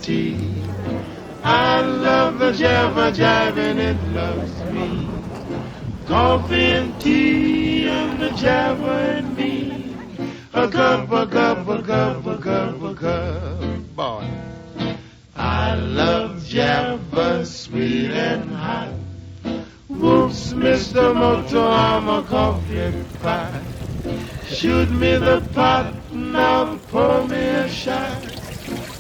tea. I love the Java Jive and it loves me. Coffee and tea and the Java and me. A cup, a cup, a cup, a cup, a cup. Boy, I love Java, sweet and hot. Whoops, Mr. Motorama coffee pot. Shoot me the pot, now pour me a shot.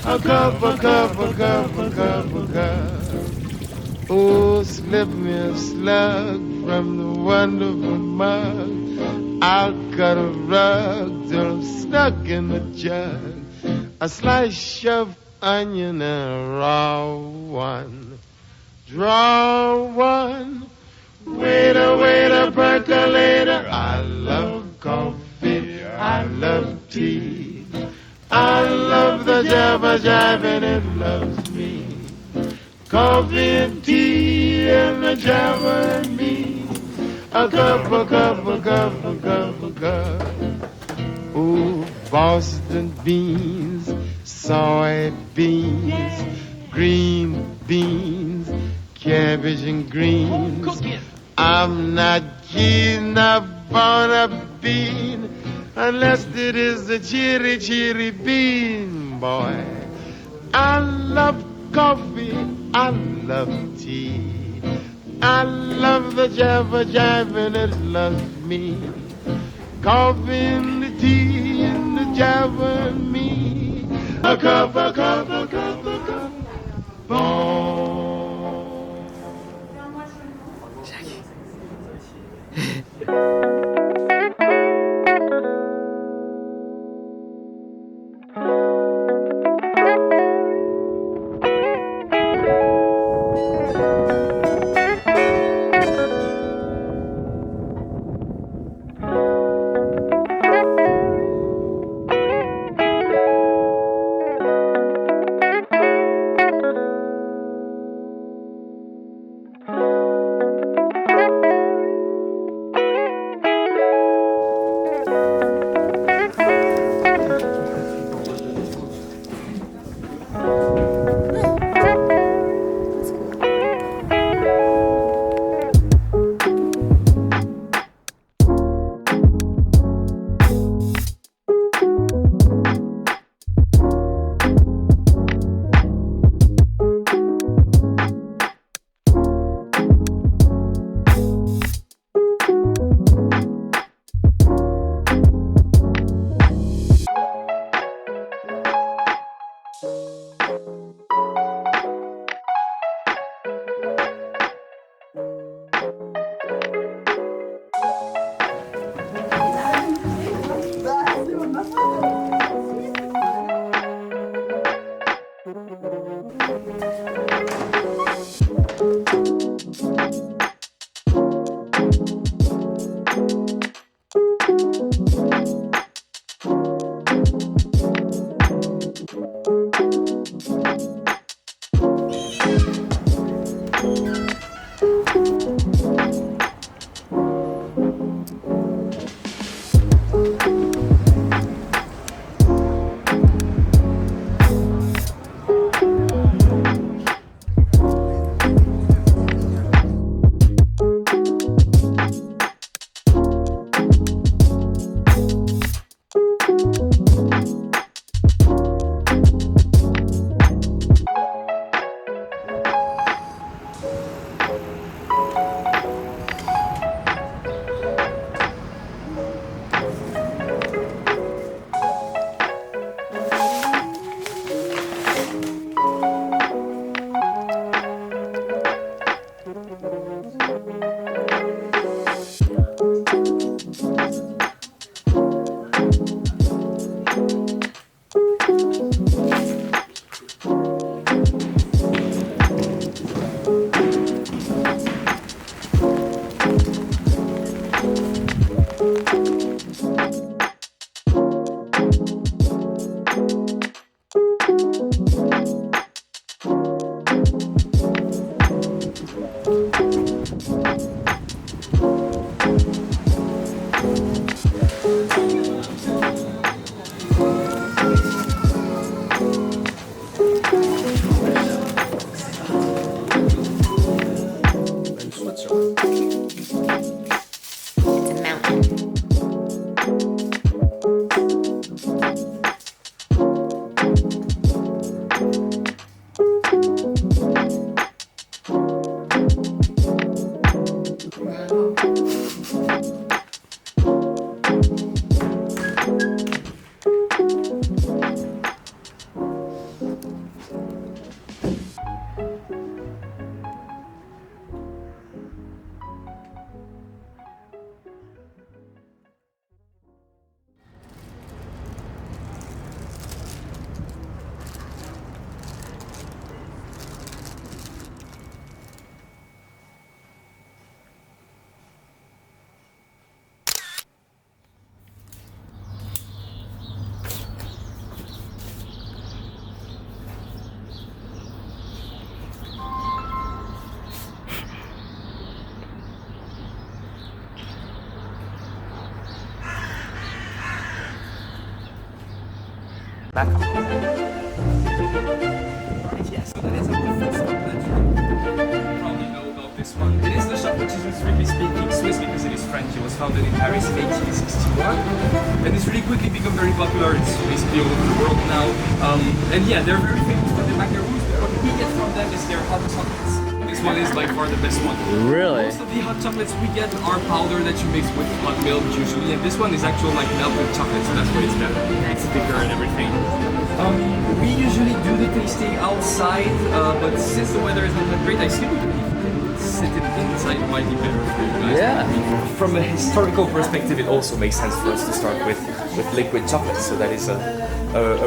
A cup, a cup, a cup, a cup, a cup. Oh, slip me a slug from the wonderful mug. I'll cut a rug till I'm stuck in the jug. A slice of onion and a raw one. Draw one. Waiter, waiter, percolator. I love coffee, I love tea. I love the Java Jive and it loves me. Coffee and tea and the Java and me. A cup, a cup, a cup, a cup, a cup. Oh, Boston beans, soybeans, green beans, cabbage and greens. I'm not keen upon a bean unless it is a cheery, cheery bean, boy. I love coffee, I love tea. I love the Java Jive and it loves me. Coffee and the tea and the Java and me. A cup, a cup, a cup, a cup. Boom. back. Yes, so that is our first stop that you probably know about this one. It is the shop which is strictly speaking Swiss because it is French. It was founded in Paris in 1861 and it's really quickly become very popular. It's basically all over the world now. And yeah, they're very famous for their macaroons. What we get from them is their hot chocolates. This one is by far the best one. Really? Most of the hot chocolates we get are powder that you mix with hot milk usually, and this one is actual like melted chocolate, so that's why it's better. It's thicker and everything. We usually do the tasting outside, but since the weather is not that great, I still believe sit it inside might be better for you guys. Yeah. From a historical perspective, it also makes sense for us to start with liquid chocolate, so that is a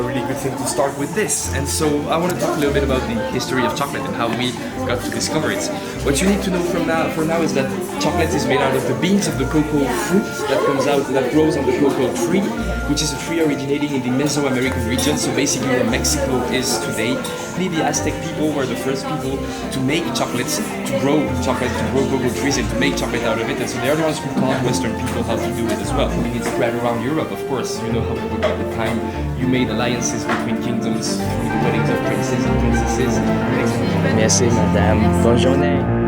really good thing to start with this. And so I want to talk a little bit about the history of chocolate and how we got to discover it. What you need to know for now is that chocolate is made out of the beans of the cocoa fruit that grows on the cocoa tree, which is a tree originating in the Mesoamerican region, so basically where Mexico is today. The Aztec people were the first people to make chocolates, to grow cocoa trees and to make chocolate out of it, and so they're the ones who taught Western people how to do it as well. I mean, it's spread around Europe, of course. You know how it worked at the time. You made alliances between kingdoms through the weddings of princes and princesses. Merci, madame. Bonne journée.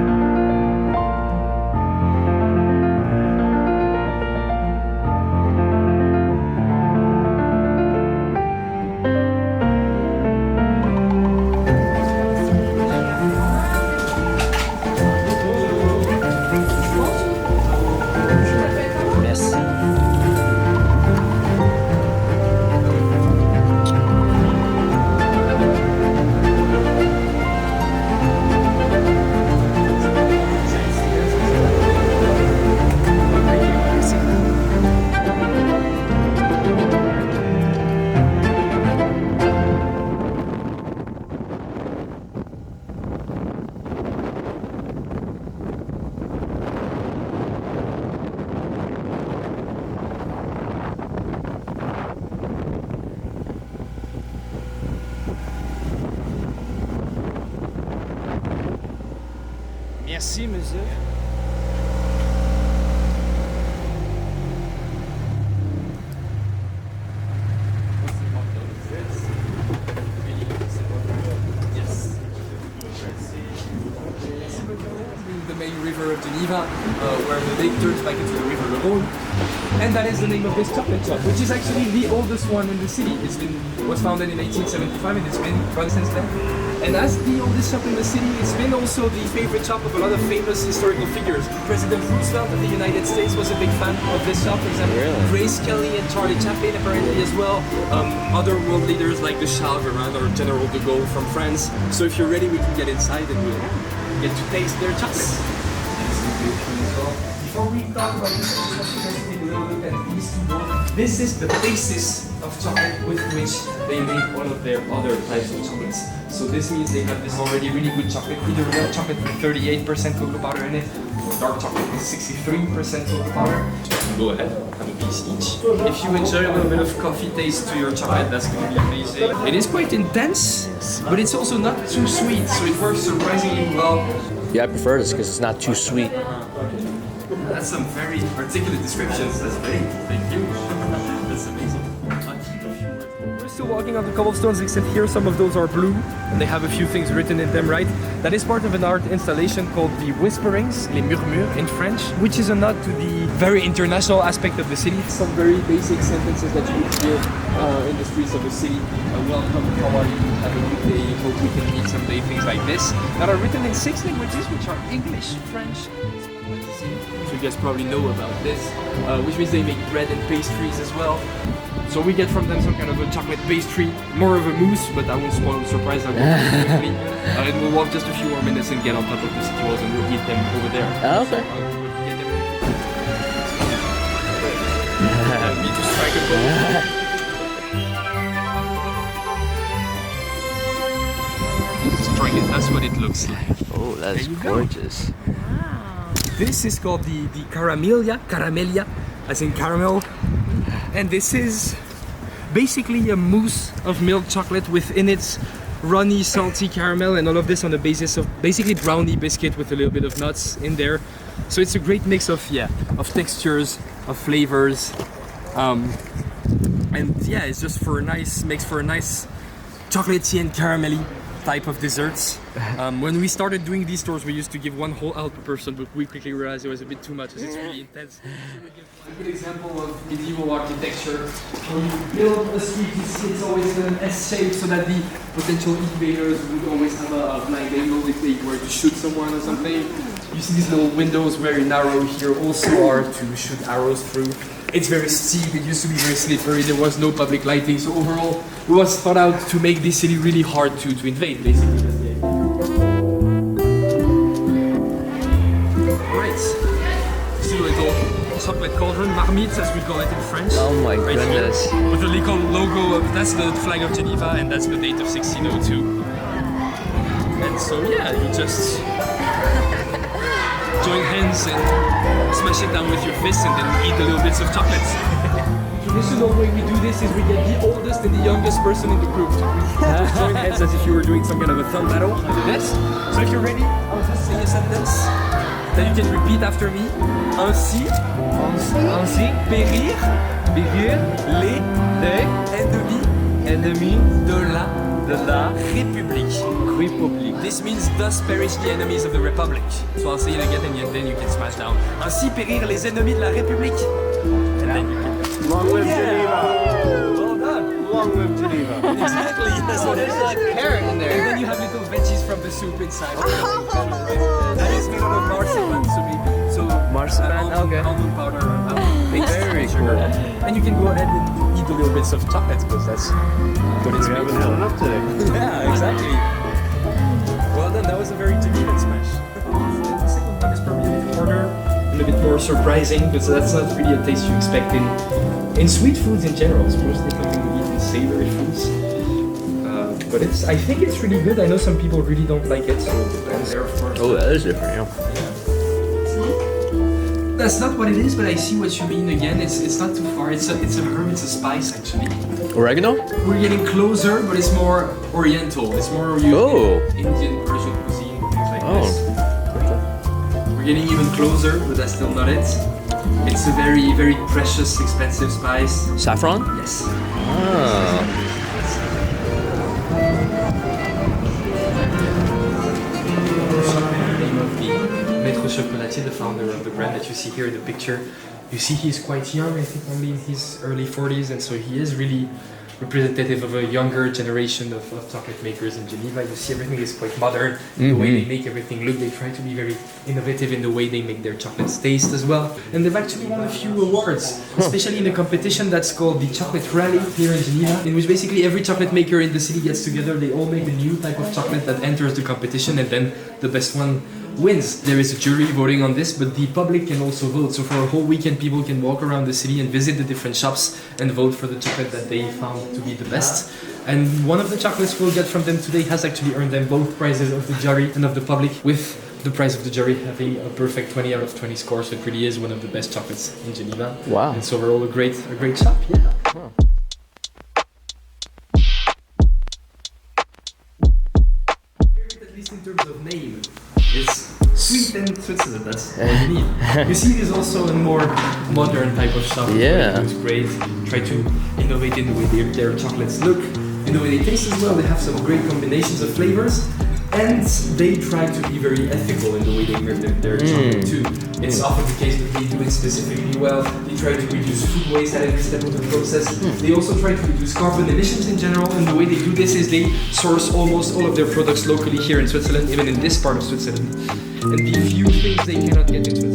Merci, monsieur. The main river of Geneva, where the lake turns back into the river Rhône, and that is the name of this chocolate shop, which is actually the oldest one in the city. It was founded in 1875 and it's been run since then. And as the oldest shop in the city, it's been also the favorite shop of a lot of famous historical figures. President Roosevelt of the United States was a big fan of this shop, for example. Really? Grace Kelly and Charlie Chaplin apparently as well. Other world leaders like the Charles Garand or General de Gaulle from France. So if you're ready, we can get inside and we'll get to taste their chocolate. Before we talk about this, let's take a little look at these two bowls. This is the basis of chocolate with which they make all of their other types of chocolates. So this means they have this already really good chocolate, either milk chocolate with 38% cocoa powder in it, or dark chocolate with 63% cocoa powder. Go ahead, have a piece each. If you enjoy a little bit of coffee taste to your chocolate, that's going to be amazing. It is quite intense, but it's also not too sweet, so it works surprisingly well. Yeah, I prefer this because it's not too sweet. That's some very articulate descriptions. That's great. Thank you. That's amazing. We're still walking on the cobblestones, except here some of those are blue, and they have a few things written in them, right? That is part of an art installation called the Whisperings, les Murmures in French, which is a nod to the very international aspect of the city. Some very basic sentences that you would hear in the streets of the city. Welcome, how are you? Have a good day. Hope we can meet someday. Things like this that are written in 6 languages, which are English, French. So you guys probably know about this, which means they make bread and pastries as well. So we get from them some kind of a chocolate pastry, more of a mousse, but I won't spoil the surprise. I'll go quickly. And we'll walk just a few more minutes and get on top of the city walls and we'll eat them over there. Oh, okay. Me to strike a pose. Strike it, that's what it looks like. Oh, that is gorgeous. This is called the caramelia, as in caramel. And this is basically a mousse of milk chocolate within its runny, salty caramel, and all of this on the basis of basically brownie biscuit with a little bit of nuts in there. So it's a great mix of textures, of flavors. And yeah, it's just makes for a nice chocolatey and caramelly type of desserts. When we started doing these tours, we used to give one whole Alp per person, but we quickly realized it was a bit too much, as it's really intense. A good example of medieval architecture. When you build a street, you see it's always an S shape, so that the potential invaders would always have a blind angle if they were to shoot someone or something. You see these little windows very narrow here also are to shoot arrows through. It's very steep, it used to be very slippery, there was no public lighting, so overall it was thought out to make this city really hard to invade, basically. That's the idea. Alright, this is a little chocolate cauldron, marmite as we call it in French. Oh my right goodness. Here, with the little logo of, that's the flag of Geneva and that's the date of 1602. And so yeah, you just join hands and smash it down with your fists and then eat the little bits of chocolate. The traditional way we do this is we get the oldest and the youngest person in the group to join hands as if you were doing some kind of a thumb battle. Yes? So if you're ready, I'll just say a sentence that you can repeat after me. Ainsi, périr, les ennemis de la République. This means thus perish the enemies of the Republic. So I'll say it again and then you can smash down. Ainsi périr les ennemis de la République. And then you can... Long live Geneva! Well done! Long live Geneva! Exactly, that's what it is. There's a carrot in And there. then you have little veggies from the soup inside. That is made out of marzipan, so Marzipan, okay. almond powder, Very sugar. cool. And you can go ahead and eat the little bits of chocolate because that's what it's We made haven't had for. enough today. Yeah, exactly. Well done, that was a very Genevan smash. The second one is probably a bit harder and a bit more surprising because that's not really a taste you expect in sweet foods in general. It's mostly something we eat in savory foods. But I think it's really good. I know some people really don't like it, so it depends there, of course. Oh, that is different, yeah. That's not what it is, but I see what you mean again. It's not too far. It's a herb, it's a spice actually. Oregano? We're getting closer, but it's more oriental. It's more used in Indian, Persian cuisine, things like this. We're getting even closer, but that's still not it. It's a very, very precious, expensive spice. Saffron? Yes. Ah. The name of the Maître Chocolatier, the founder of the brand that you see here in the picture. You see he's quite young, I think only in his early 40s, and so he is really representative of a younger generation of chocolate makers in Geneva. You see everything is quite modern, the way they make everything look. They try to be very innovative in the way they make their chocolates taste as well. And they've actually won a few awards, especially in a competition that's called the Chocolate Rally here in Geneva, in which basically every chocolate maker in the city gets together. They all make a new type of chocolate that enters the competition, and then the best one wins. There is a jury voting on this, but the public can also vote. So for a whole weekend, people can walk around the city and visit the different shops and vote for the chocolate that they found to be the best. And one of the chocolates we'll get from them today has actually earned them both prizes of the jury and of the public, with the prize of the jury having a perfect 20 out of 20 score. So it really is one of the best chocolates in Geneva. Wow. And so overall a great shop, yeah. At least in terms of name, it's sweet and Switzerland, that's all you need. You see, there's also a more modern type of shop. Yeah. It's great. Try to innovate in the way their chocolates look, in the way they taste as well. They have some great combinations of flavors. And they try to be very ethical in the way they make their chocolate too. It's often the case that they do it specifically well. They try to reduce food waste at every step of the process. They also try to reduce carbon emissions in general, and the way they do this is they source almost all of their products locally here in Switzerland, even in this part of Switzerland. And the few things they cannot get in Switzerland